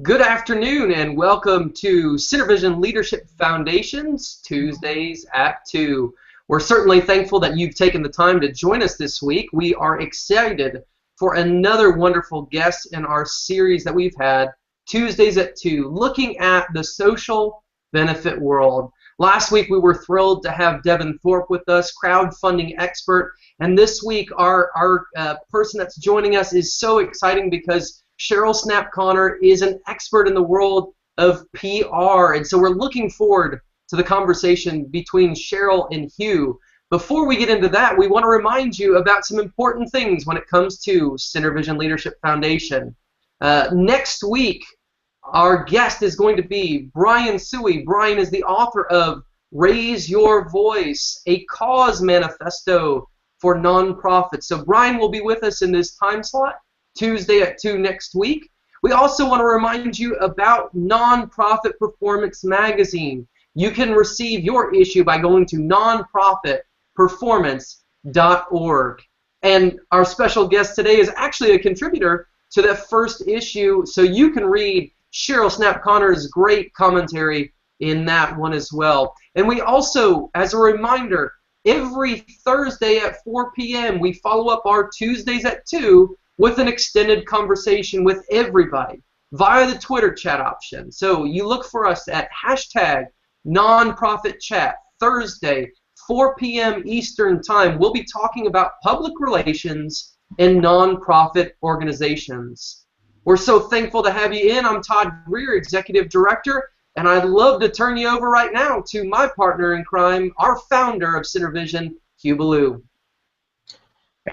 Good afternoon and welcome to CenterVision Leadership Foundation's Tuesdays at 2. We're certainly thankful that you've taken the time to join us this week. We are excited for another wonderful guest in our series that we've had, Tuesdays at 2, looking at the social benefit world. Last week we were thrilled to have Devin Thorpe with us, crowdfunding expert, and this week our person that's joining us is so exciting because Cheryl Snapp Conner is an expert in the world of PR, and so we're looking forward to the conversation between Cheryl and Hugh. Before we get into that, we want to remind you about some important things when it comes to CenterVision Leadership Foundation. Next week, our guest is going to be Brian Suey. Brian is the author of Raise Your Voice, a cause manifesto for nonprofits. So Brian will be with us in this time slot, Tuesday at 2 next week. We also want to remind you about Nonprofit Performance Magazine. You can receive your issue by going to nonprofitperformance.org. And our special guest today is actually a contributor to that first issue, so you can read Cheryl Snapp Conner's great commentary in that one as well. And we also, as a reminder, every Thursday at 4 p.m., we follow up our Tuesdays at 2 with an extended conversation with everybody via the Twitter chat option. So you look for us at hashtag nonprofitchat, Thursday, 4 p.m. Eastern Time. We'll be talking about public relations and nonprofit organizations. We're so thankful to have you in. I'm Todd Greer, Executive Director, and I'd love to turn you over right now to my partner in crime, our founder of CenterVision, Hugh Ballou.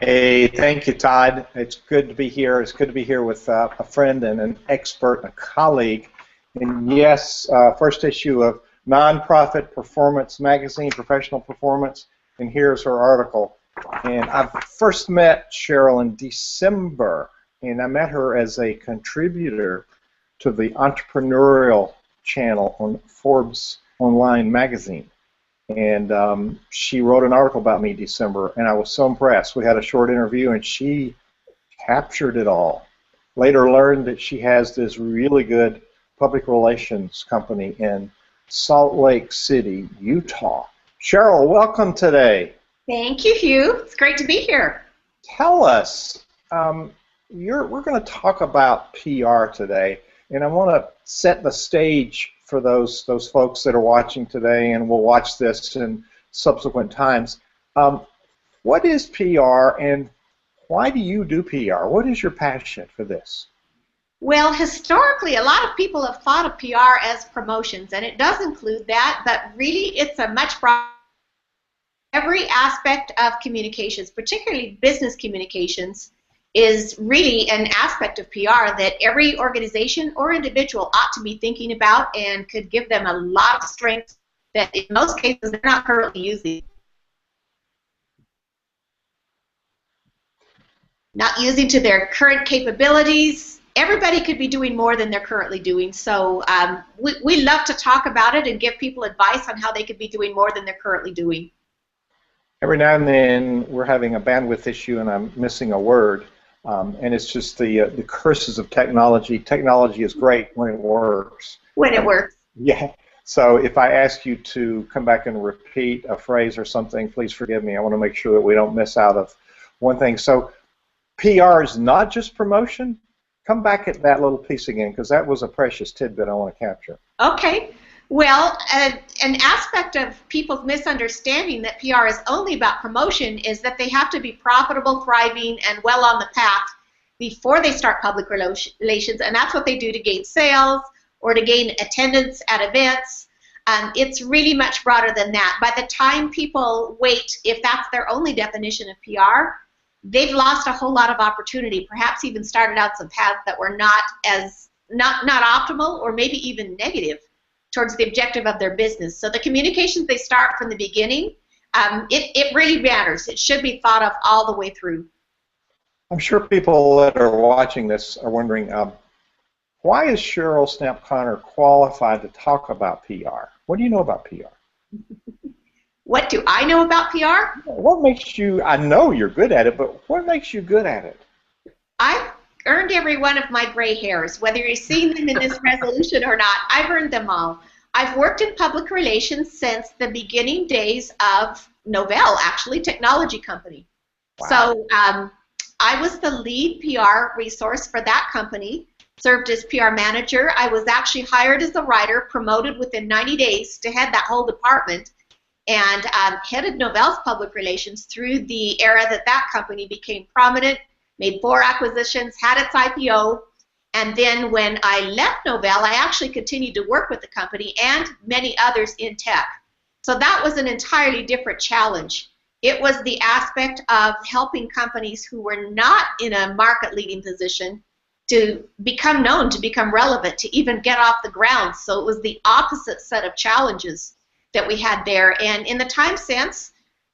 Hey, thank you, Todd. It's good to be here. It's good to be here with a friend and an expert, a colleague. And yes, first issue of Nonprofit Performance Magazine, Professional Performance, and here's her article. And I first met Cheryl in December, and I met her as a contributor to the entrepreneurial channel on Forbes Online magazine. And she wrote an article about me in December, and I was so impressed. We had a short interview, and she captured it all. Later learned that she has this really good public relations company in Salt Lake City, Utah. Cheryl, welcome today. Thank you, Hugh. It's great to be here. Tell us, we're going to talk about PR today, and I want to set the stage for those folks that are watching today and will watch this in subsequent times. What is PR, and why do you do PR? What is your passion for this? Well, historically, a lot of people have thought of PR as promotions, and it does include that, but really it's a much broader. Every aspect of communications, particularly business communications, is really an aspect of PR that every organization or individual ought to be thinking about and could give them a lot of strength that in most cases they're not currently using. Not using to their current capabilities. Everybody could be doing more than they're currently doing. So we love to talk about it and give people advice on how they could be doing more than they're currently doing. Every now and then we're having a bandwidth issue and I'm missing a word. And it's just the curses of technology. Technology is great when it works. When it works. Yeah. So if I ask you to come back and repeat a phrase or something, please forgive me. I want to make sure that we don't miss out of one thing. So PR is not just promotion. Come back at that little piece again, because that was a precious tidbit I want to capture. Okay. Well, an aspect of people's misunderstanding that PR is only about promotion is that they have to be profitable, thriving, and well on the path before they start public relations, and that's what they do to gain sales or to gain attendance at events. It's really much broader than that. By the time people wait, if that's their only definition of PR, they've lost a whole lot of opportunity, perhaps even started out some paths that were not optimal or maybe even negative towards the objective of their business. So the communications they start from the beginning, it really matters. It should be thought of all the way through. I'm sure people that are watching this are wondering, why is Cheryl Snapp Conner qualified to talk about PR? What do you know about PR? What do I know about PR? What makes you, I know you're good at it, but what makes you good at it? I've earned every one of my gray hairs. Whether you're seeing them in this resolution or not, I've earned them all. I've worked in public relations since the beginning days of Novell, actually, technology company. Wow. So I was the lead PR resource for that company, served as PR manager. I was actually hired as a writer, promoted within 90 days to head that whole department, and headed Novell's public relations through the era that that company became prominent, made 4 acquisitions, had its IPO, and then when I left Novell, I actually continued to work with the company and many others in tech. So that was an entirely different challenge. It was the aspect of helping companies who were not in a market-leading position to become known, to become relevant, to even get off the ground. So it was the opposite set of challenges that we had there. And in the time since,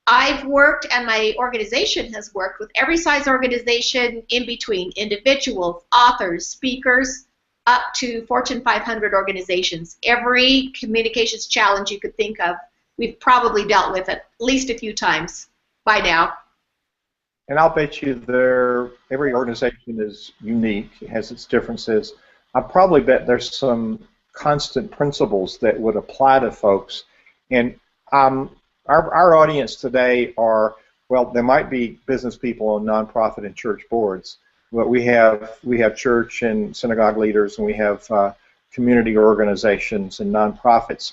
I've worked, and my organization has worked, with every size organization in between, individuals, authors, speakers, up to Fortune 500 organizations. Every communications challenge you could think of, we've probably dealt with it at least a few times by now. And I'll bet you every organization is unique, it has its differences. I probably bet there's some constant principles that would apply to folks. And our audience today are, well, there might be business people on nonprofit and church boards, but we have church and synagogue leaders, and we have community organizations and nonprofits.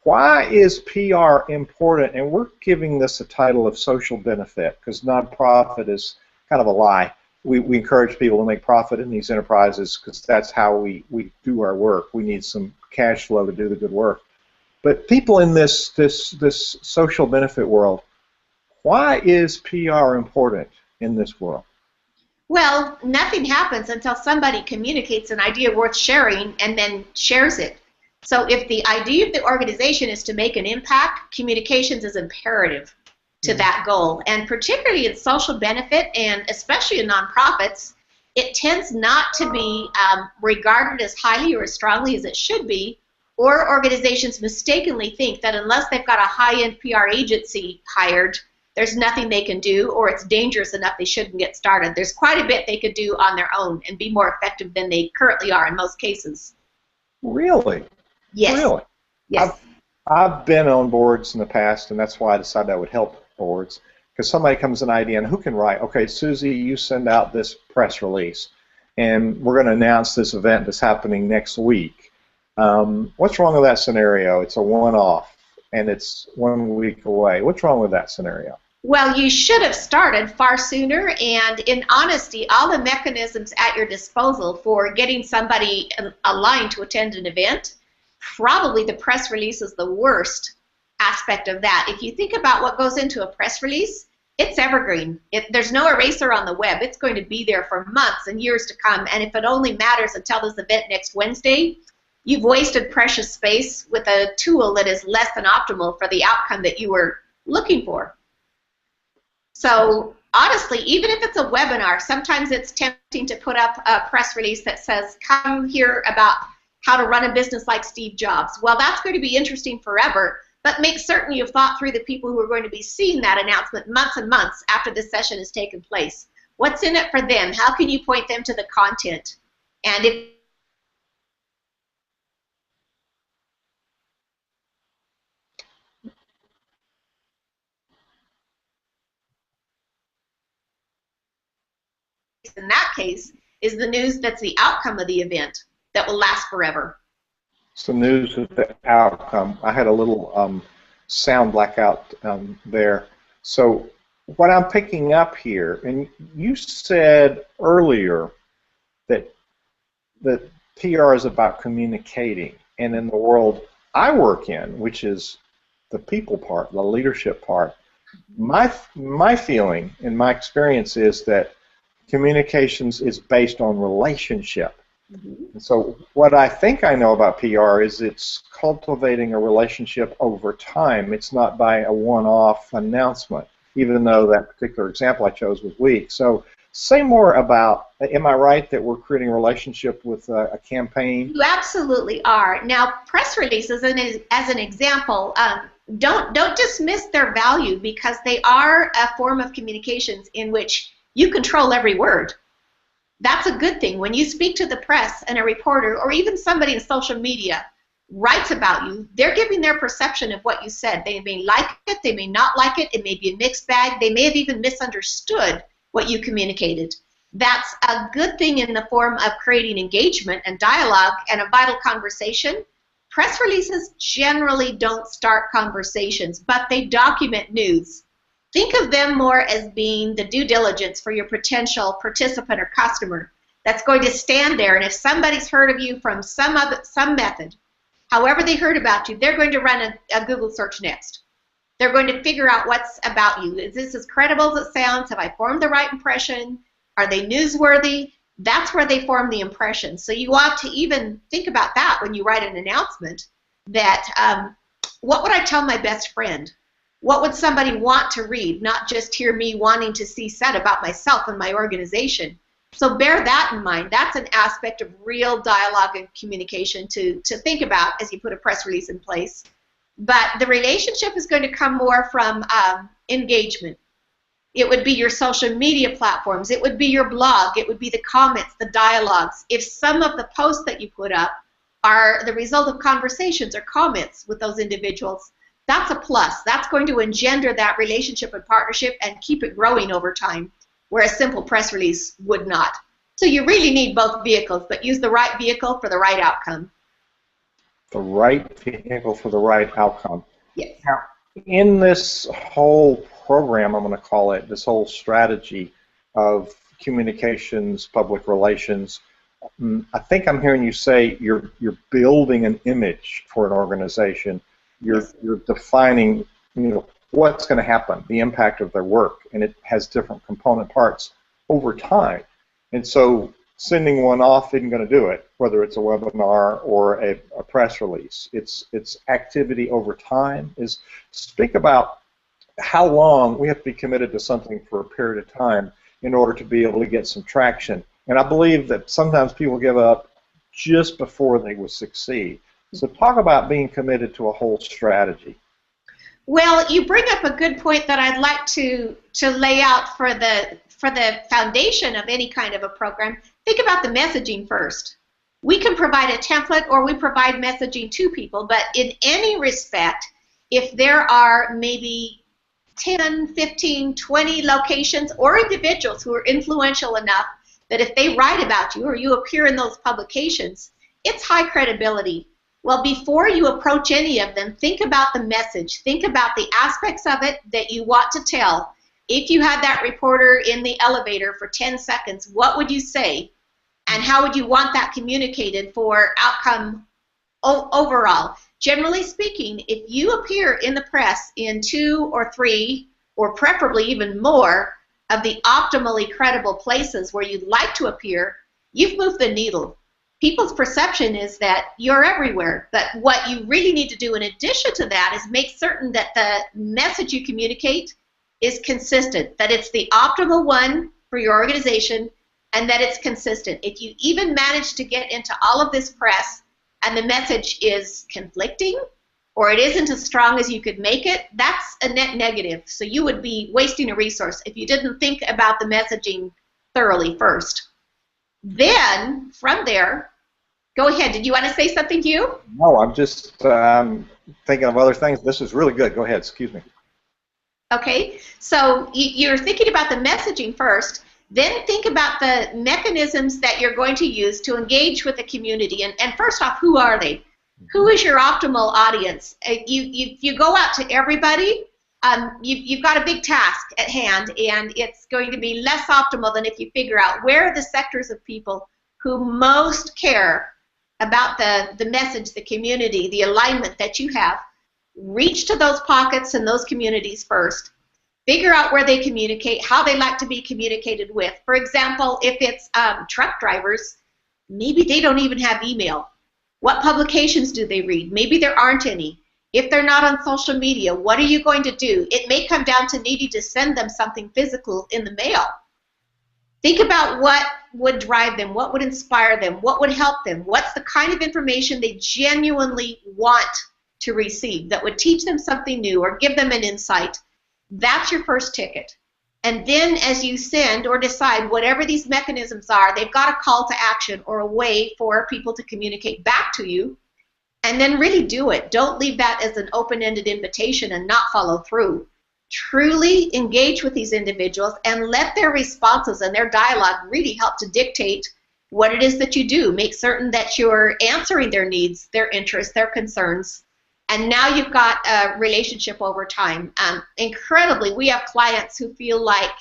Why is PR important? And we're giving this a title of social benefit because nonprofit is kind of a lie. We encourage people to make profit in these enterprises because that's how we do our work. We need some cash flow to do the good work. But people in this social benefit world, why is PR important in this world? Well, nothing happens until somebody communicates an idea worth sharing and then shares it. So if the idea of the organization is to make an impact, communications is imperative to that goal. And particularly in social benefit, and especially in nonprofits, it tends not to be regarded as highly or as strongly as it should be, or organizations mistakenly think that unless they've got a high-end PR agency hired, there's nothing they can do, or it's dangerous enough they shouldn't get started. There's quite a bit they could do on their own and be more effective than they currently are in most cases. Really? Yes. Really? Yes. I've been on boards in the past, and that's why I decided I would help boards, because somebody comes with an idea, and who can write? Okay, Susie, you send out this press release, and we're going to announce this event that's happening next week. What's wrong with that scenario? It's a one-off, and it's 1 week away. What's wrong with that scenario? Well, you should have started far sooner, and in honesty, all the mechanisms at your disposal for getting somebody aligned to attend an event, probably the press release is the worst aspect of that. If you think about what goes into a press release, it's evergreen. There's no eraser on the web. It's going to be there for months and years to come, and if it only matters until this event next Wednesday, you've wasted precious space with a tool that is less than optimal for the outcome that you were looking for. So honestly, even if it's a webinar, sometimes it's tempting to put up a press release that says, come hear about how to run a business like Steve Jobs. Well, that's going to be interesting forever, but make certain you've thought through the people who are going to be seeing that announcement months and months after this session has taken place. What's in it for them? How can you point them to the content? And if in that case is the news that's the outcome of the event that will last forever. So news of the outcome. I had a little sound blackout there. So what I'm picking up here, and you said earlier that PR is about communicating, and in the world I work in, which is the people part, the leadership part, my feeling and my experience is that communications is based on relationship. And so what I think I know about PR is it's cultivating a relationship over time. It's not by a one-off announcement, even though that particular example I chose was weak. So say more about, am I right that we're creating a relationship with a campaign? You absolutely are. Now, press releases, as an example, don't dismiss their value because they are a form of communications in which you control every word. That's a good thing. When you speak to the press and a reporter or even somebody in social media writes about you, they're giving their perception of what you said. They may like it, they may not like it, it may be a mixed bag, they may have even misunderstood what you communicated. That's a good thing in the form of creating engagement and dialogue and a vital conversation. Press releases generally don't start conversations, but they document news. Think of them more as being the due diligence for your potential participant or customer that's going to stand there, and if somebody's heard of you from some method, however they heard about you, they're going to run a Google search next. They're going to figure out what's about you. Is this as credible as it sounds? Have I formed the right impression? Are they newsworthy? That's where they form the impression. So you ought to even think about that when you write an announcement, that what would I tell my best friend? What would somebody want to read, not just hear me wanting to see said about myself and my organization? So bear that in mind. That's an aspect of real dialogue and communication to think about as you put a press release in place. But the relationship is going to come more from engagement. It would be your social media platforms. It would be your blog. It would be the comments, the dialogues. If some of the posts that you put up are the result of conversations or comments with those individuals, that's a plus. That's going to engender that relationship and partnership and keep it growing over time, where a simple press release would not. So you really need both vehicles, but use the right vehicle for the right outcome. The right vehicle for the right outcome. Yes. Now, in this whole program, I'm going to call it, this whole strategy of communications, public relations, I think I'm hearing you say you're building an image for an organization. You're defining, what's going to happen, the impact of their work, and it has different component parts over time. And so sending one off isn't going to do it, whether it's a webinar or a press release. It's activity over time. Speak about how long we have to be committed to something for a period of time in order to be able to get some traction. And I believe that sometimes people give up just before they will succeed. So talk about being committed to a whole strategy. Well, you bring up a good point that I'd like to lay out for the foundation of any kind of a program. Think about the messaging first. We can provide a template or we provide messaging to people, but in any respect, if there are maybe 10, 15, 20 locations or individuals who are influential enough that if they write about you or you appear in those publications, it's high credibility. Well, before you approach any of them, think about the message. Think about the aspects of it that you want to tell. If you had that reporter in the elevator for 10 seconds, what would you say? And how would you want that communicated for outcome overall? Generally speaking, if you appear in the press in 2 or 3, or preferably even more, of the optimally credible places where you'd like to appear, you've moved the needle. People's perception is that you're everywhere, but what you really need to do in addition to that is make certain that the message you communicate is consistent, that it's the optimal one for your organization, and that it's consistent. If you even manage to get into all of this press and the message is conflicting or it isn't as strong as you could make it, that's a net negative. So you would be wasting a resource if you didn't think about the messaging thoroughly first. Then, from there, go ahead. Did you want to say something, Hugh? No, I'm just thinking of other things. This is really good. Go ahead. Excuse me. Okay. So you're thinking about the messaging first. Then think about the mechanisms that you're going to use to engage with the community. And first off, who are they? Who is your optimal audience? You go out to everybody. You've got a big task at hand, and it's going to be less optimal than if you figure out where are the sectors of people who most care about the message, the community, the alignment that you have. Reach to those pockets and those communities first. Figure out where they communicate, how they like to be communicated with. For example, if it's truck drivers, maybe they don't even have email. What publications do they read? Maybe there aren't any. If they're not on social media, what are you going to do? It may come down to needing to send them something physical in the mail. Think about what would drive them, what would inspire them, what would help them, what's the kind of information they genuinely want to receive that would teach them something new or give them an insight. That's your first ticket. And then as you send or decide whatever these mechanisms are, they've got a call to action or a way for people to communicate back to you. And then really do it. Don't leave that as an open-ended invitation and not follow through. Truly engage with these individuals and let their responses and their dialogue really help to dictate what it is that you do. Make certain that you're answering their needs, their interests, their concerns. And now you've got a relationship over time. Incredibly, we have clients who feel like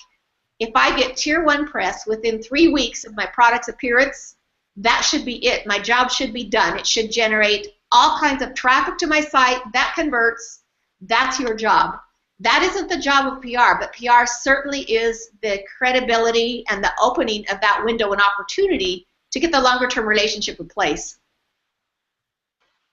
if I get tier 1 press within 3 weeks of my product's appearance, that should be it. My job should be done. It should generate all kinds of traffic to my site. That converts. That's your job. That isn't the job of PR, but PR certainly is the credibility and the opening of that window and opportunity to get the longer-term relationship in place.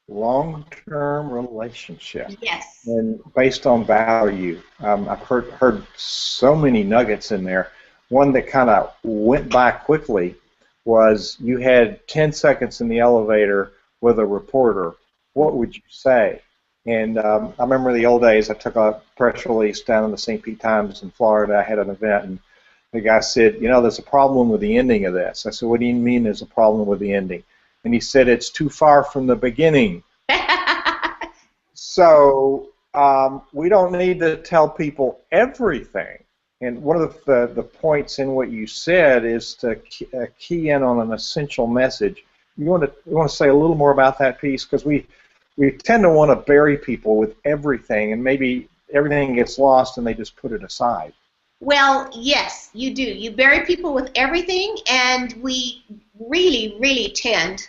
Long-term relationship. Yes. And based on value. I've heard so many nuggets in there. One that kind of went by quickly was you had 10 seconds in the elevator with a reporter. What would you say? And I remember the old days, I took a press release down in the St. Pete Times in Florida. I had an event, and the guy said, you know, there's a problem with the ending of this. I said, what do you mean there's a problem with the ending? And he said, it's too far from the beginning. So we don't need to tell people everything. And one of the points in what you said is to key in on an essential message. You want to say a little more about that piece? Because we tend to want to bury people with everything, and maybe everything gets lost and they just put it aside. Well, yes, you do. You bury people with everything, and we really, really tend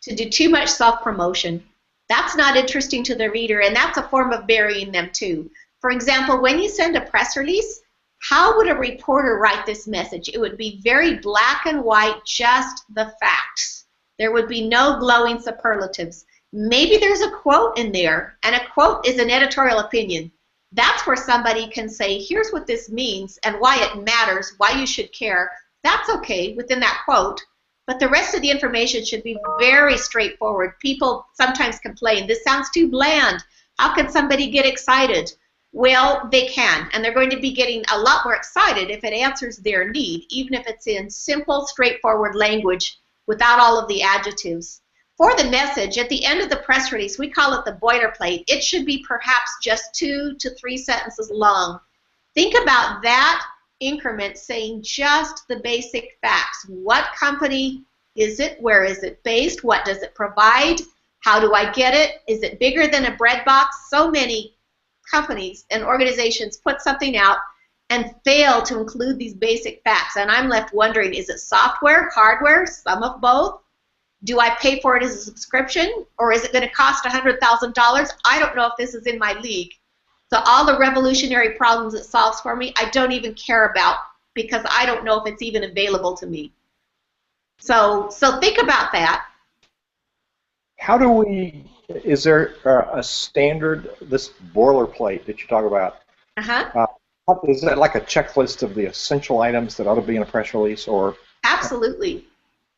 to do too much self-promotion. That's not interesting to the reader, and that's a form of burying them too. For example, when you send a press release, how would a reporter write this message? It would be very black and white, just the facts. There would be no glowing superlatives. Maybe there's a quote in there, and a quote is an editorial opinion. That's where somebody can say, here's what this means and why it matters, why you should care. That's okay within that quote, but the rest of the information should be very straightforward. People sometimes complain, this sounds too bland. How can somebody get excited? Well, they can, and they're going to be getting a lot more excited if it answers their need, even if it's in simple, straightforward language without all of the adjectives. For the message, at the end of the press release, we call it the boilerplate. It should be perhaps just 2 to 3 sentences long. Think about that increment saying just the basic facts. What company is it? Where is it based? What does it provide? How do I get it? Is it bigger than a bread box? So many companies and organizations put something out and fail to include these basic facts. And I'm left wondering, is it software, hardware, some of both? Do I pay for it as a subscription, or is it going to cost $100,000? I don't know if this is in my league. So all the revolutionary problems it solves for me, I don't even care about because I don't know if it's even available to me. So think about that. How do we, is there a standard, this boilerplate that you talk about, is that like a checklist of the essential items that ought to be in a press release? Or Absolutely.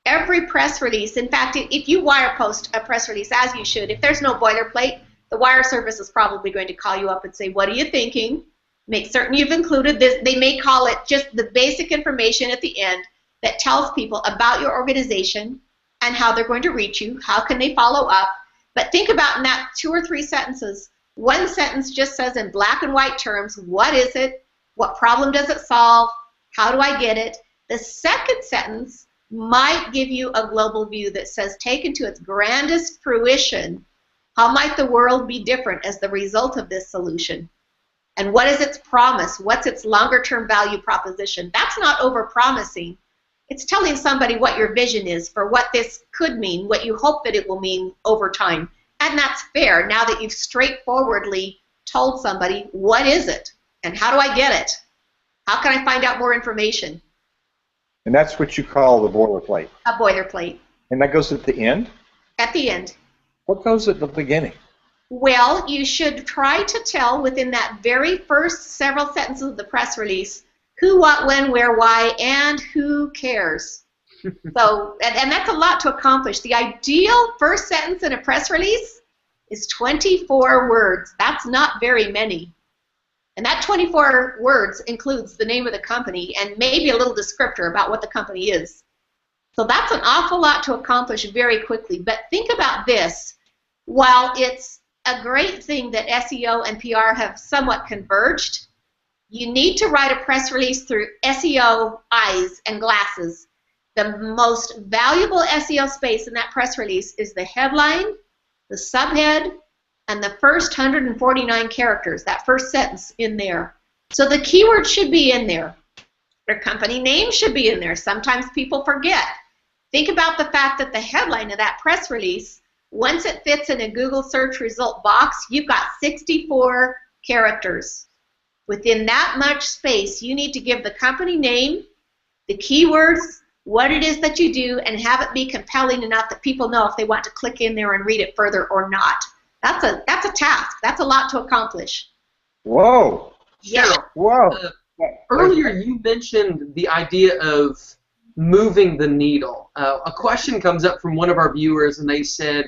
Every press release, in fact, if you wire post a press release, as you should, if there's no boilerplate, the wire service is probably going to call you up and say, what are you thinking? Make certain you've included this. They may call it just the basic information at the end that tells people about your organization and how they're going to reach you, how can they follow up. But think about in that 2 or 3 sentences, one sentence just says in black and white terms, what is it? What problem does it solve? How do I get it? The second sentence might give you a global view that says, taken to its grandest fruition, how might the world be different as the result of this solution? And what is its promise? What's its longer-term value proposition? That's not over-promising. It's telling somebody what your vision is for what this could mean, what you hope that it will mean over time. And that's fair now that you've straightforwardly told somebody, what is it? And how do I get it? How can I find out more information? And that's what you call the boilerplate. A boilerplate. And that goes at the end? At the end. What goes at the beginning? Well, you should try to tell within that very first several sentences of the press release who, what, when, where, why, and who cares. So, and that's a lot to accomplish. The ideal first sentence in a press release is 24 words. That's not very many. And that 24 words includes the name of the company and maybe a little descriptor about what the company is. So that's an awful lot to accomplish very quickly. But think about this. While it's a great thing that SEO and PR have somewhat converged, you need to write a press release through SEO eyes and glasses. The most valuable SEO space in that press release is the headline, the subhead, and the first 149 characters, that first sentence in there. So the keywords should be in there. Their company name should be in there. Sometimes people forget. Think about the fact that the headline of that press release, once it fits in a Google search result box, you've got 64 characters. Within that much space, you need to give the company name, the keywords, what it is that you do, and have it be compelling enough that people know if they want to click in there and read it further or not. That's a task. That's a lot to accomplish. Whoa. Yeah. Whoa. Earlier you mentioned the idea of moving the needle. A question comes up from one of our viewers, and they said,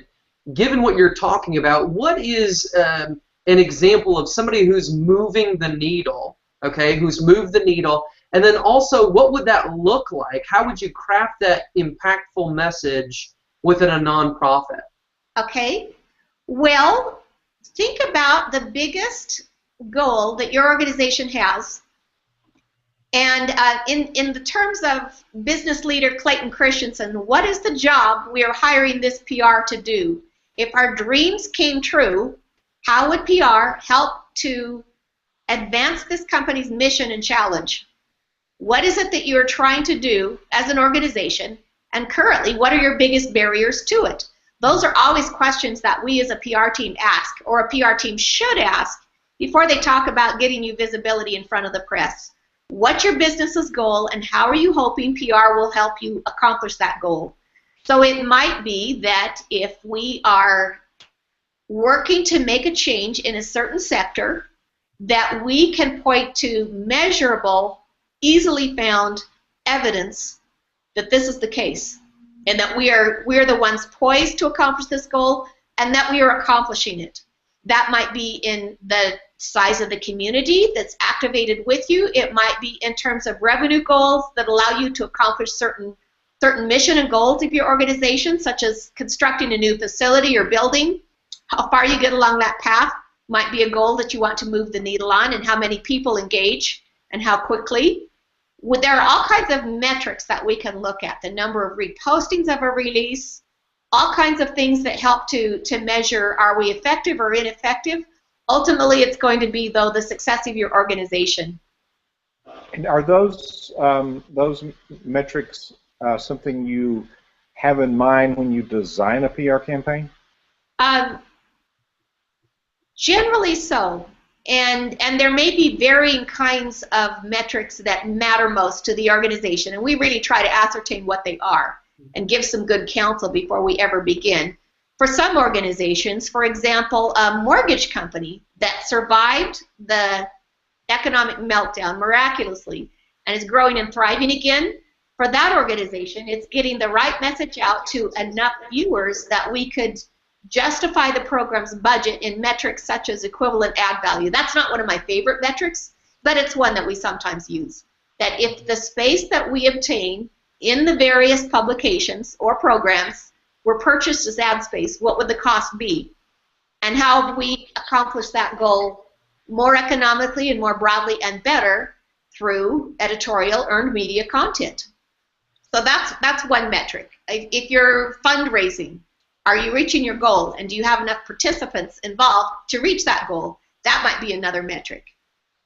given what you're talking about, what is an example of somebody who's moving the needle, okay, who's moved the needle, and then also what would that look like? How would you craft that impactful message within a nonprofit? Okay. Well, think about the biggest goal that your organization has. And in the terms of business leader Clayton Christensen, what is the job we are hiring this PR to do? If our dreams came true, how would PR help to advance this company's mission and challenge? What is it that you are trying to do as an organization? And currently, what are your biggest barriers to it? Those are always questions that we as a PR team ask, or a PR team should ask, before they talk about getting you visibility in front of the press. What's your business's goal, and how are you hoping PR will help you accomplish that goal? So it might be that if we are working to make a change in a certain sector, that we can point to measurable, easily found evidence that this is the case, and that we are the ones poised to accomplish this goal, and that we are accomplishing it. That might be in the size of the community that's activated with you. It might be in terms of revenue goals that allow you to accomplish certain mission and goals of your organization, such as constructing a new facility or building. How far you get along that path might be a goal that you want to move the needle on, and how many people engage and how quickly. There are all kinds of metrics that we can look at, the number of repostings of a release, all kinds of things that help to measure, are we effective or ineffective? Ultimately, it's going to be, though, the success of your organization. And are those metrics something you have in mind when you design a PR campaign? Generally so. And there may be varying kinds of metrics that matter most to the organization, and we really try to ascertain what they are and give some good counsel before we ever begin. For some organizations, for example, a mortgage company that survived the economic meltdown miraculously and is growing and thriving again, for that organization, it's getting the right message out to enough viewers that we could justify the program's budget in metrics such as equivalent ad value. That's not one of my favorite metrics, but it's one that we sometimes use. That if the space that we obtain in the various publications or programs were purchased as ad space, what would the cost be? And how have we accomplished that goal more economically and more broadly and better through editorial earned media content? So that's one metric. If you're fundraising, are you reaching your goal, and do you have enough participants involved to reach that goal? That might be another metric.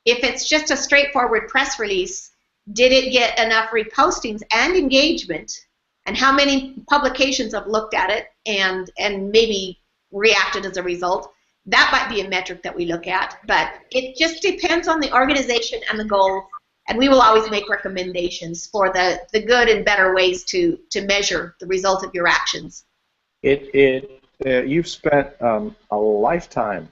If it's just a straightforward press release, did it get enough repostings and engagement, and how many publications have looked at it and maybe reacted as a result? That might be a metric that we look at, but it just depends on the organization and the goals, and we will always make recommendations for the good and better ways to measure the result of your actions. You've spent a lifetime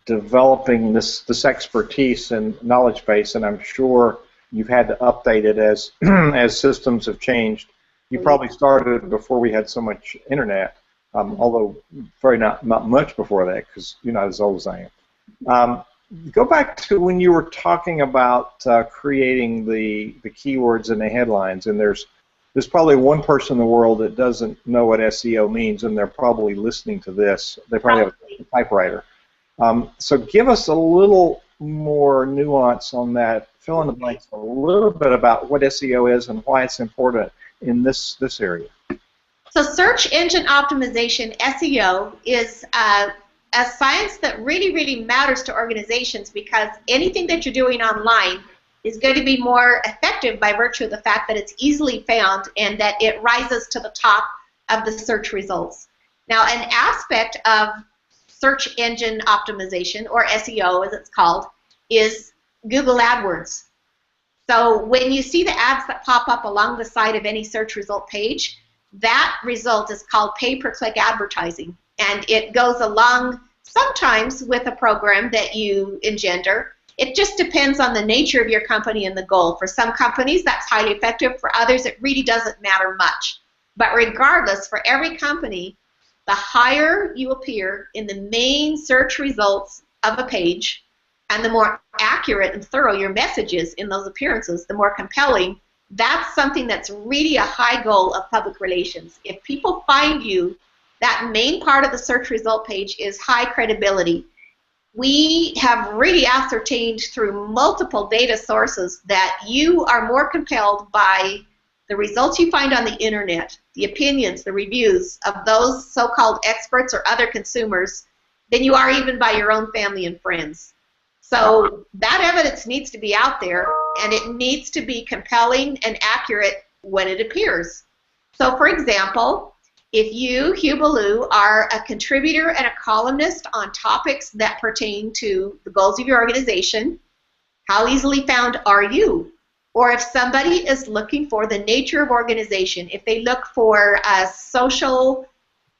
developing this expertise and knowledge base, and I'm sure you've had to update it as as systems have changed. You probably started before we had so much internet, although very not much before that, because you're not as old as I am. go back to when you were talking about creating the keywords and the headlines, and there's probably one person in the world that doesn't know what SEO means, and they're probably listening to this. They probably have a typewriter. So give us a little more nuance on that. Fill in the blanks a little bit about what SEO is and why it's important in this area. So search engine optimization, SEO, is a science that really, really matters to organizations, because anything that you're doing online is going to be more effective by virtue of the fact that it's easily found and that it rises to the top of the search results. Now, an aspect of search engine optimization, or SEO as it's called, is Google AdWords. So when you see the ads that pop up along the side of any search result page, that result is called pay-per-click advertising, and it goes along sometimes with a program that you engender. It just depends on the nature of your company and the goal. For some companies, that's highly effective. For others, it really doesn't matter much. But regardless, for every company, the higher you appear in the main search results of a page, and the more accurate and thorough your message is in those appearances, the more compelling. That's something that's really a high goal of public relations. If people find you, that main part of the search result page is high credibility. We have really ascertained through multiple data sources that you are more compelled by the results you find on the internet, the opinions, the reviews of those so-called experts or other consumers, than you are even by your own family and friends. So that evidence needs to be out there, and it needs to be compelling and accurate when it appears. So, for example, if you, Hugh Ballou, are a contributor and a columnist on topics that pertain to the goals of your organization, how easily found are you? Or if somebody is looking for the nature of organization, if they look for a social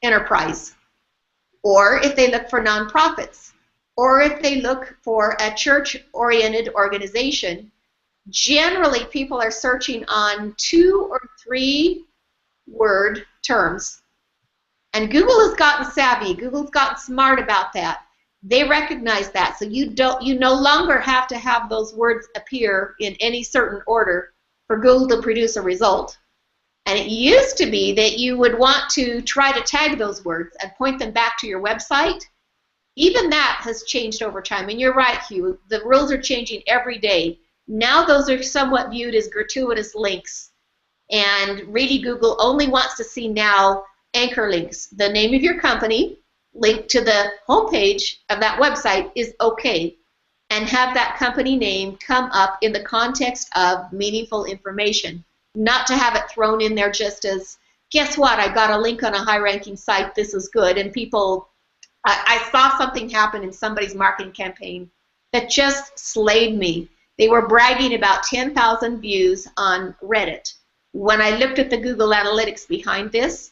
enterprise, or if they look for nonprofits, or if they look for a church-oriented organization, generally people are searching on 2 or 3 word terms. And Google has gotten savvy. Google's gotten smart about that. They recognize that. So you no longer have to have those words appear in any certain order for Google to produce a result. And it used to be that you would want to try to tag those words and point them back to your website. Even that has changed over time. And you're right, Hugh. The rules are changing every day. Now those are somewhat viewed as gratuitous links. And really, Google only wants to see now anchor links. The name of your company, link to the homepage of that website is okay. And have that company name come up in the context of meaningful information. Not to have it thrown in there just as, guess what, I got a link on a high-ranking site, this is good. And people, I saw something happen in somebody's marketing campaign that just slayed me. They were bragging about 10,000 views on Reddit. When I looked at the Google Analytics behind this,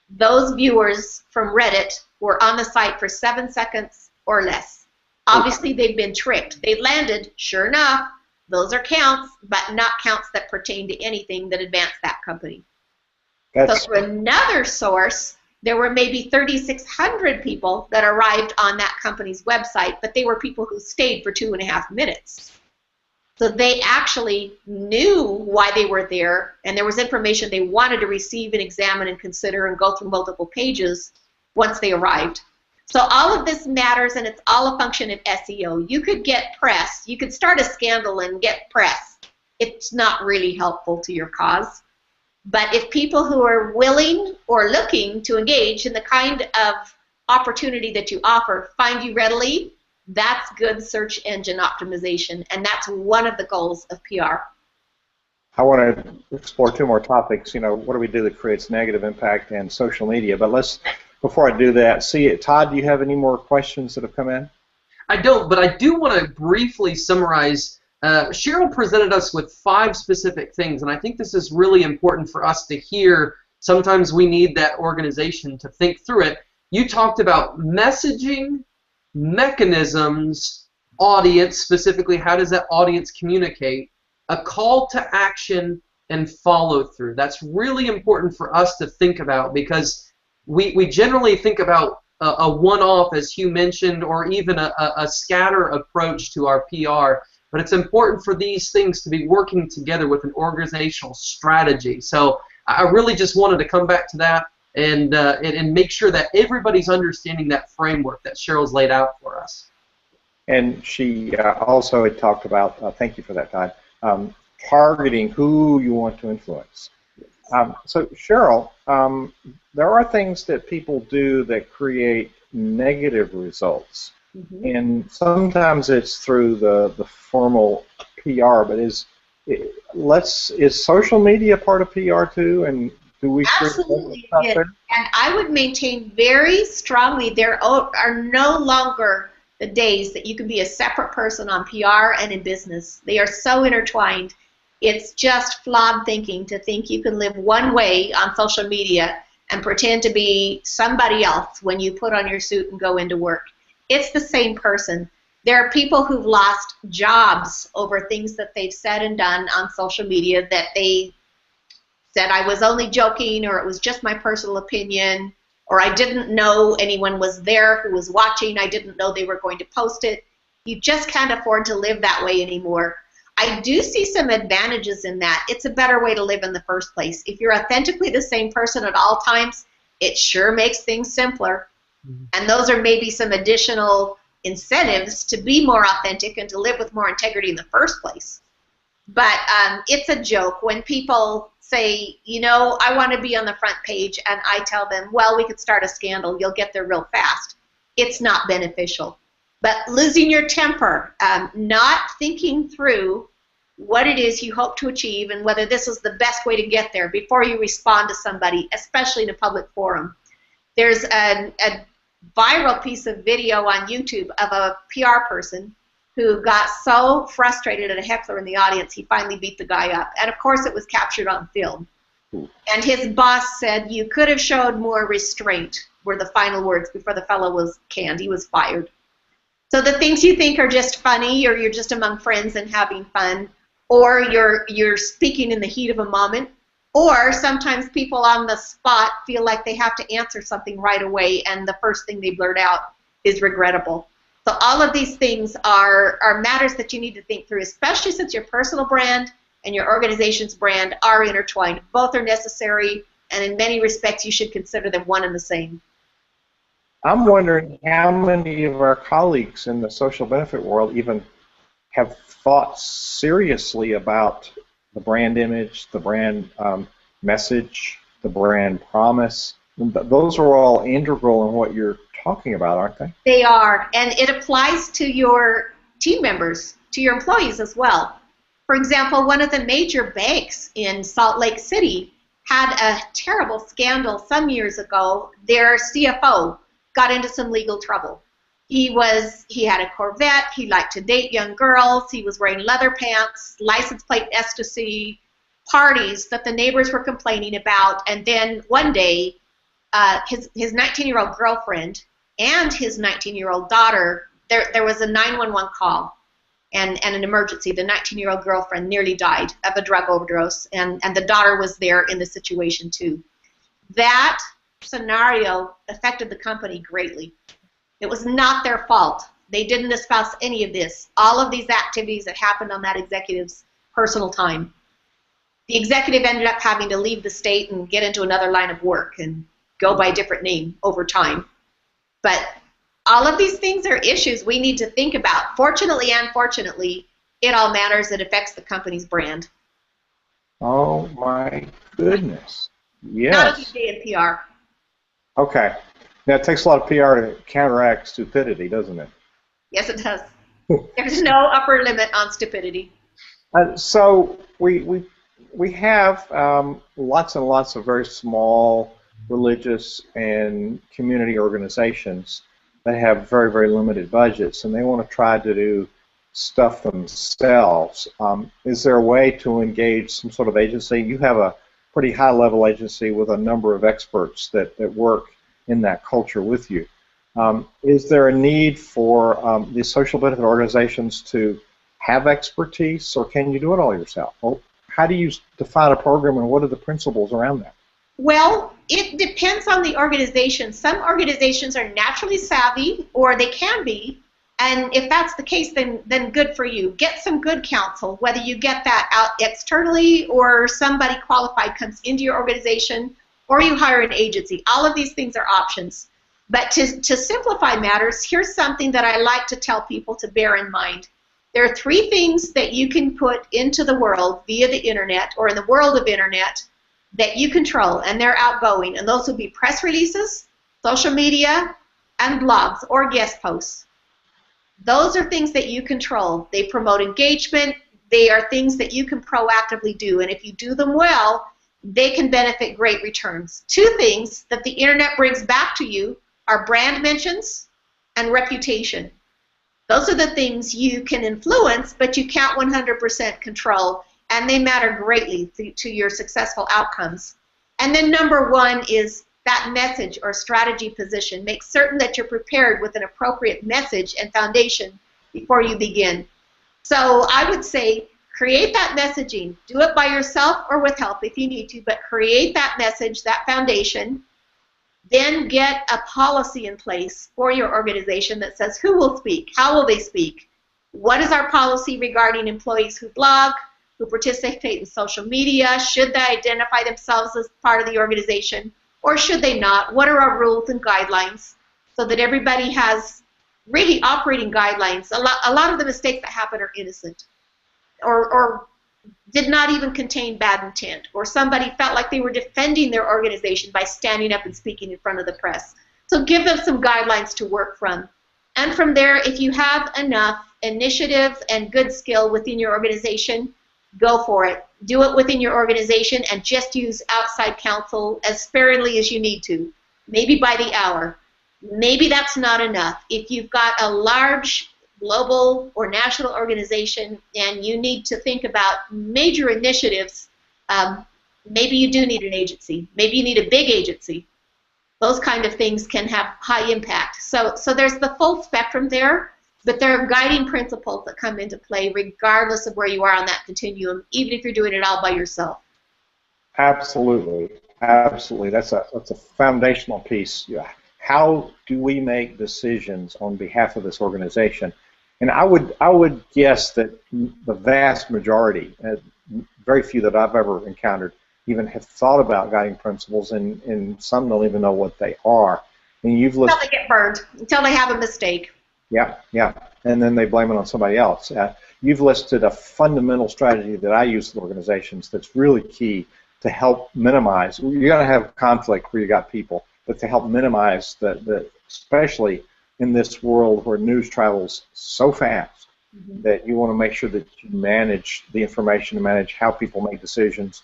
those viewers from Reddit were on the site for 7 seconds or less. Obviously, they've been tricked. They landed, sure enough, those are counts, but not counts that pertain to anything that advanced that company. So through another source, there were maybe 3,600 people that arrived on that company's website, but they were people who stayed for 2.5 minutes. So they actually knew why they were there, and there was information they wanted to receive and examine and consider and go through multiple pages once they arrived. So all of this matters, and it's all a function of SEO. You could get press. You could start a scandal and get press. It's not really helpful to your cause. But if people who are willing or looking to engage in the kind of opportunity that you offer find you readily, that's good search engine optimization, and that's one of the goals of PR. I want to explore 2 more topics. You know, what do we do that creates negative impact in social media? But before I do that, Todd, do you have any more questions that have come in? I don't, but I do want to briefly summarize. Cheryl presented us with 5 specific things, and I think this is really important for us to hear. Sometimes we need that organization to think through it. You talked about messaging, mechanisms, audience, specifically how does that audience communicate, a call to action, and follow through. That's really important for us to think about, because we generally think about a one-off, as Hugh mentioned, or even a scatter approach to our PR. But it's important for these things to be working together with an organizational strategy. So I really just wanted to come back to that and make sure that everybody's understanding that framework that Cheryl's laid out for us. And she also had talked about, thank you for that, Todd, targeting who you want to influence. So Cheryl, there are things that people do that create negative results. Mm-hmm. And sometimes it's through the formal PR, but is social media part of PR too? And do we absolutely yes. And I would maintain very strongly there are no longer the days that you can be a separate person on PR and in business. They are so intertwined. It's just flawed thinking to think you can live one way on social media and pretend to be somebody else when you put on your suit and go into work. It's the same person. There are people who've lost jobs over things that they've said and done on social media that they said I was only joking, or it was just my personal opinion, or I didn't know anyone was there who was watching. I didn't know they were going to post it. You just can't afford to live that way anymore. I do see some advantages in that. It's a better way to live in the first place. If you're authentically the same person at all times, it sure makes things simpler. Mm-hmm. And those are maybe some additional incentives to be more authentic and to live with more integrity in the first place. But it's a joke when people say, you know, I want to be on the front page, and I tell them, well, we could start a scandal. You'll get there real fast. It's not beneficial. But losing your temper, not thinking through what it is you hope to achieve and whether this is the best way to get there before you respond to somebody, especially in a public forum. There's a viral piece of video on YouTube of a PR person who got so frustrated at a heckler in the audience, he finally beat the guy up. And, of course, it was captured on film. And his boss said, you could have showed more restraint, were the final words before the fellow was canned. He was fired. So the things you think are just funny, or you're just among friends and having fun, or you're speaking in the heat of a moment, or sometimes people on the spot feel like they have to answer something right away, and the first thing they blurt out is regrettable. So all of these things are matters that you need to think through, especially since your personal brand and your organization's brand are intertwined. Both are necessary, and in many respects you should consider them one and the same. I'm wondering how many of our colleagues in the social benefit world even have thought seriously about the brand image, the brand message, the brand promise. Those are all integral in what you're talking about, aren't they? They are, and it applies to your team members, to your employees as well. For example, one of the major banks in Salt Lake City had a terrible scandal some years ago. Their CFO got into some legal trouble. He had a Corvette, he liked to date young girls, he was wearing leather pants, license plate ecstasy, parties that the neighbors were complaining about, and then one day his 19-year-old girlfriend and his 19-year-old daughter, there was a 911 call and an emergency. The 19-year-old girlfriend nearly died of a drug overdose, and the daughter was there in the situation too. That scenario affected the company greatly. It was not their fault. They didn't espouse any of this. All of these activities that happened on that executive's personal time. The executive ended up having to leave the state and get into another line of work and go by a different name over time. But all of these things are issues we need to think about. Fortunately and unfortunately, it all matters. It affects the company's brand. Oh, my goodness. Yes. Not a good day in PR. Okay. Now, it takes a lot of PR to counteract stupidity, doesn't it? Yes, it does. There's no upper limit on stupidity. So we have lots and lots of very small religious and community organizations that have very, very limited budgets, and they want to try to do stuff themselves. Is there a way to engage some sort of agency? You have a pretty high-level agency with a number of experts that work in that culture with you. Is there a need for these social benefit organizations to have expertise, or can you do it all yourself? Well, how do you define a program, and what are the principles around that? Well, it depends on the organization. Some organizations are naturally savvy, or they can be, and if that's the case, then good for you. Get some good counsel, whether you get that out externally or somebody qualified comes into your organization or you hire an agency. All of these things are options. But to simplify matters, here's something that I like to tell people to bear in mind. There are 3 things that you can put into the world via the internet or in the world of internet that you control, and they're outgoing, and those would be press releases, social media, and blogs or guest posts. Those are things that you control. They promote engagement. They are things that you can proactively do, and if you do them well, they can benefit great returns. 2 things that the internet brings back to you are brand mentions and reputation. Those are the things you can influence, but you can't 100% control, and they matter greatly to your successful outcomes. And then number 1 is that message or strategy position. Make certain that you're prepared with an appropriate message and foundation before you begin. So I would say create that messaging. Do it by yourself or with help if you need to, but create that message, that foundation. Then get a policy in place for your organization that says who will speak, how will they speak, what is our policy regarding employees who blog, who participate in social media, should they identify themselves as part of the organization, or should they not? What are our rules and guidelines so that everybody has really operating guidelines? A lot of the mistakes that happen are innocent or did not even contain bad intent, or somebody felt like they were defending their organization by standing up and speaking in front of the press. So give them some guidelines to work from. And from there, if you have enough initiative and good skill within your organization, go for it. Do it within your organization and just use outside counsel as sparingly as you need to, maybe by the hour. Maybe that's not enough. If you've got a large global or national organization and you need to think about major initiatives, maybe you do need an agency. Maybe you need a big agency. Those kind of things can have high impact. So there's the full spectrum there, but there are guiding principles that come into play regardless of where you are on that continuum, even if you're doing it all by yourself. Absolutely. Absolutely. That's a foundational piece. Yeah. How do we make decisions on behalf of this organization? And I would guess that the vast majority, very few that I've ever encountered, even have thought about guiding principles, and some don't even know what they are. And you've listed, until they get burned, until they have a mistake. Yeah, yeah, and then they blame it on somebody else. You've listed a fundamental strategy that I use in organizations that's really key to help minimize. You're going to have conflict where you got people, but to help minimize especially in this world where news travels so fast, that you want to make sure that you manage the information and manage how people make decisions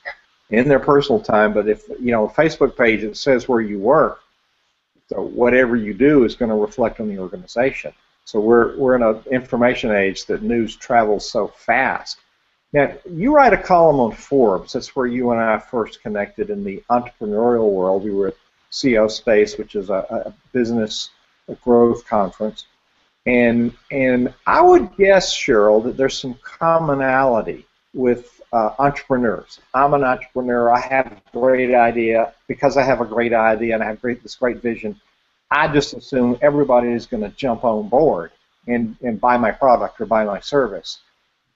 in their personal time. But if a Facebook page that says where you work, so whatever you do is going to reflect on the organization. So we're in an information age that news travels so fast. Now, you write a column on Forbes. That's where you and I first connected in the entrepreneurial world. We were at CEO Space, which is a business growth conference. And I would guess, Cheryl, that there's some commonality with entrepreneurs. I'm an entrepreneur. I have a great idea. Because I have a great idea and I have this great vision, I just assume everybody is going to jump on board and buy my product or buy my service.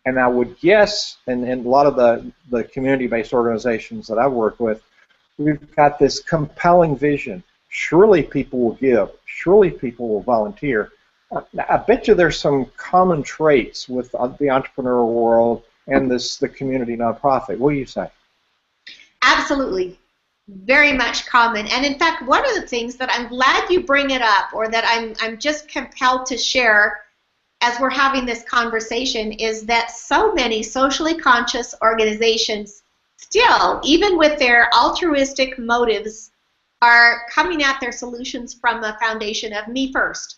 And I would guess, and a lot of the community-based organizations that I've worked with, we've got this compelling vision. Surely people will give. Surely people will volunteer. I bet you there's some common traits with the entrepreneurial world and the community nonprofit. What do you say? Absolutely. Very much common. And in fact, one of the things that I'm glad you bring it up, or that I'm just compelled to share as we're having this conversation, is that so many socially conscious organizations still, even with their altruistic motives, are coming at their solutions from a foundation of me first.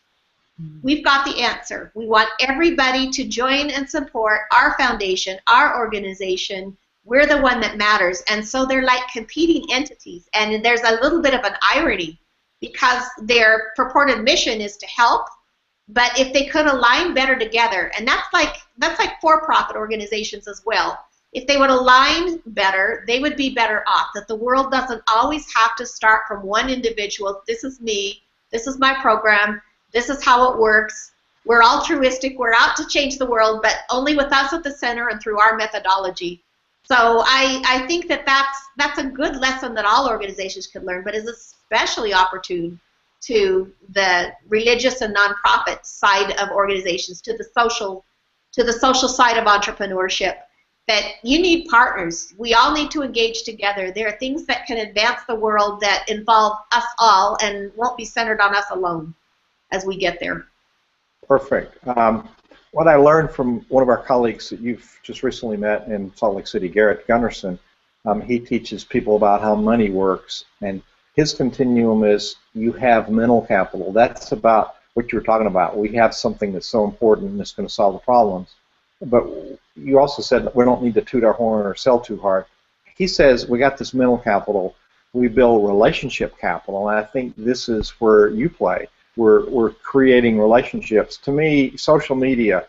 We've got the answer. We want everybody to join and support our foundation, our organization. We're the one that matters. And so they're like competing entities. And there's a little bit of an irony, because their purported mission is to help, but if they could align better together, and that's like for-profit organizations as well. if they would align better, they would be better off. That the world doesn't always have to start from one individual. This is me. This is my program. This is how it works. We're altruistic. We're out to change the world, but only with us at the center and through our methodology. So I think that that's a good lesson that all organizations could learn, but is especially opportune to the religious and nonprofit side of organizations, to the social side of entrepreneurship. That you need partners. We all need to engage together. There are things that can advance the world that involve us all and won't be centered on us alone as we get there. Perfect. What I learned from one of our colleagues that you've just recently met in Salt Lake City, Garrett Gunderson, he teaches people about how money works, and his continuum is you have mental capital. That's about what you were talking about. We have something that's so important and it's going to solve the problems. But you also said we don't need to toot our horn or sell too hard. He says we got this mental capital, we build relationship capital, and I think this is where you play. We're creating relationships. To me, social media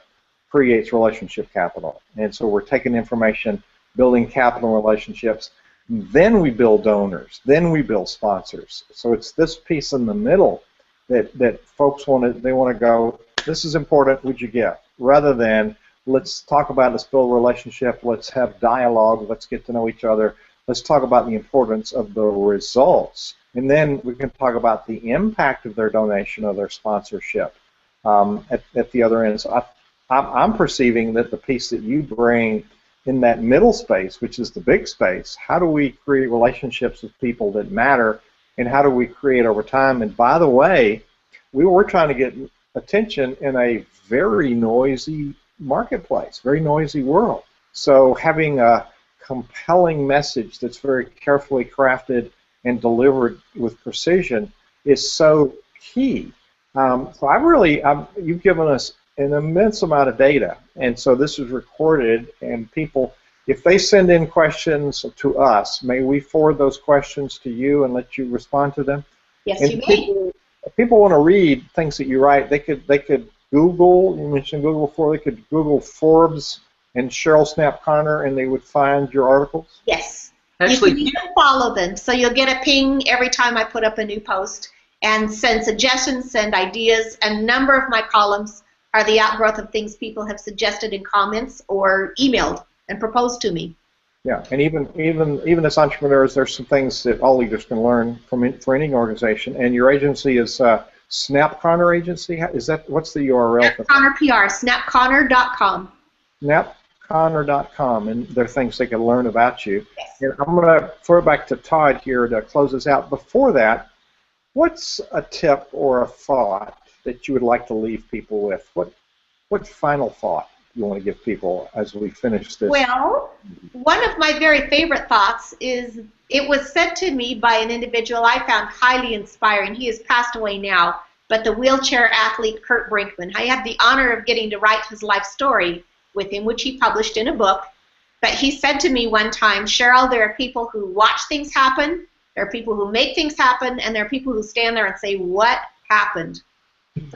creates relationship capital, and so we're taking information, building capital relationships, then we build donors, then we build sponsors. So it's this piece in the middle that folks want to go, this is important, would you give? Rather than let's talk about, let's build a relationship, let's have dialogue, let's get to know each other, let's talk about the importance of the results, and then we can talk about the impact of their donation or their sponsorship at the other end. So I'm perceiving that the piece that you bring in that middle space, which is the big space, how do we create relationships with people that matter, and how do we create over time? And by the way, we're trying to get attention in a very noisy marketplace, very noisy world. So having a compelling message that's very carefully crafted and delivered with precision is so key. So you've given us an immense amount of data, and so this is recorded, and people, if they send in questions to us, may we forward those questions to you and let you respond to them? Yes, and you may. If people want to read things that you write, they could Google, you mentioned Google before, they could Google Forbes and Cheryl Snapp Conner, and they would find your articles? Yes. Actually, you can even follow them, so you'll get a ping every time I put up a new post, and send suggestions, send ideas, and a number of my columns are the outgrowth of things people have suggested in comments or emailed and proposed to me. Yeah, and even as entrepreneurs, there's some things that all leaders can learn for any organization. And your agency is Snapp Conner Agency. Is that, what's the URL? Snapp Conner PR, snappconner.com. Snappconner.com, and there are things they can learn about you. Yes. And I'm going to throw it back to Todd here to close us out. Before that, what's a tip or a thought that you would like to leave people with? What final thought you want to give people as we finish this? Well, one of my very favorite thoughts is, it was said to me by an individual I found highly inspiring. He has passed away now, but the wheelchair athlete Kurt Brinkman. I had the honor of getting to write his life story with him, which he published in a book. But he said to me one time, Cheryl, there are people who watch things happen, there are people who make things happen, and there are people who stand there and say, what happened?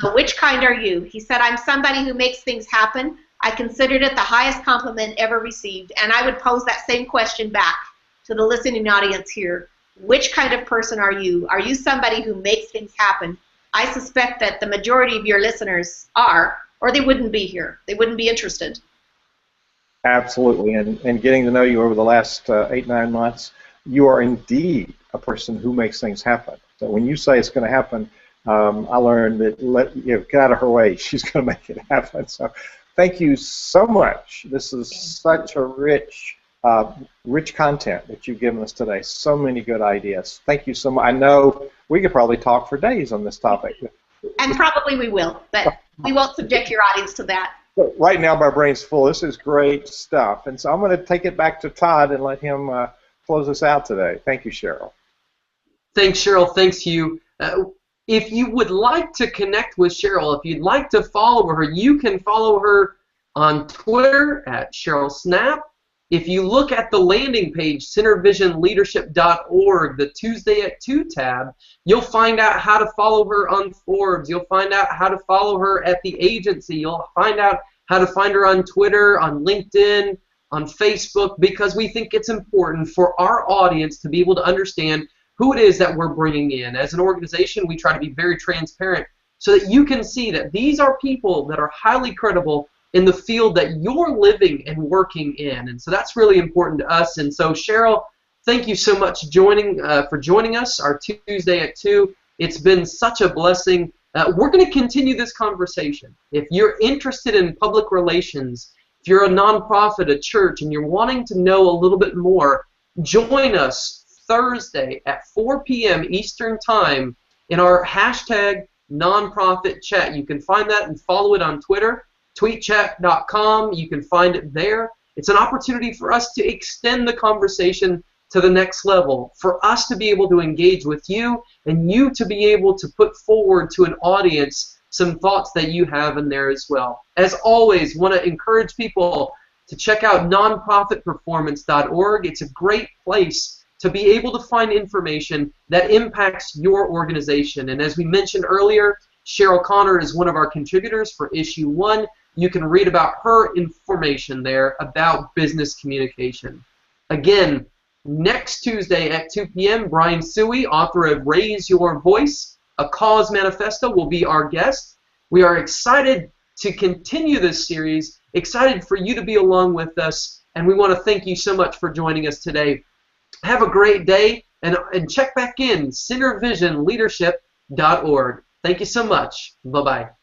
So which kind are you? He said, I'm somebody who makes things happen. I considered it the highest compliment ever received, and I would pose that same question back to the listening audience here. Which kind of person are you? Are you somebody who makes things happen? I suspect that the majority of your listeners are, or they wouldn't be here. They wouldn't be interested. Absolutely, and getting to know you over the last 8-9 months, you are indeed a person who makes things happen. So when you say it's going to happen, I learned that get out of her way. She's going to make it happen. So thank you so much. This is such a rich content that you've given us today. So many good ideas. Thank you so much. I know we could probably talk for days on this topic. And probably we will, but we won't subject your audience to that. Right now my brain's full. This is great stuff. And so I'm going to take it back to Todd and let him close us out today. Thank you, Cheryl. Thanks, Cheryl. Thanks, you. If you would like to connect with Cheryl, if you'd like to follow her, you can follow her on Twitter at Cheryl Snapp. If you look at the landing page, centervisionleadership.org, the Tuesday at 2 tab, you'll find out how to follow her on Forbes. You'll find out how to follow her at the agency. You'll find out how to find her on Twitter, on LinkedIn, on Facebook, because we think it's important for our audience to be able to understand who it is that we're bringing in. As an organization, we try to be very transparent so that you can see that these are people that are highly credible in the field that you're living and working in. And so that's really important to us. And so, Cheryl, thank you so much for joining us our Tuesday at 2. It's been such a blessing. We're going to continue this conversation. If you're interested in public relations, if you're a nonprofit, a church, and you're wanting to know a little bit more, join us Thursday at 4 p.m. Eastern Time in our hashtag nonprofit chat. You can find that and follow it on Twitter, tweetchat.com. You can find it there. It's an opportunity for us to extend the conversation to the next level, for us to be able to engage with you and you to be able to put forward to an audience some thoughts that you have in there as well. As always, want to encourage people to check out nonprofitperformance.org. It's a great place to be able to find information that impacts your organization. And as we mentioned earlier, Cheryl Conner is one of our contributors for Issue 1. You can read about her information there about business communication. Again, next Tuesday at 2 p.m., Brian Suey, author of Raise Your Voice, A Cause Manifesto, will be our guest. We are excited to continue this series, excited for you to be along with us, and we want to thank you so much for joining us today. Have a great day, and check back in, centervisionleadership.org. Thank you so much. Bye-bye.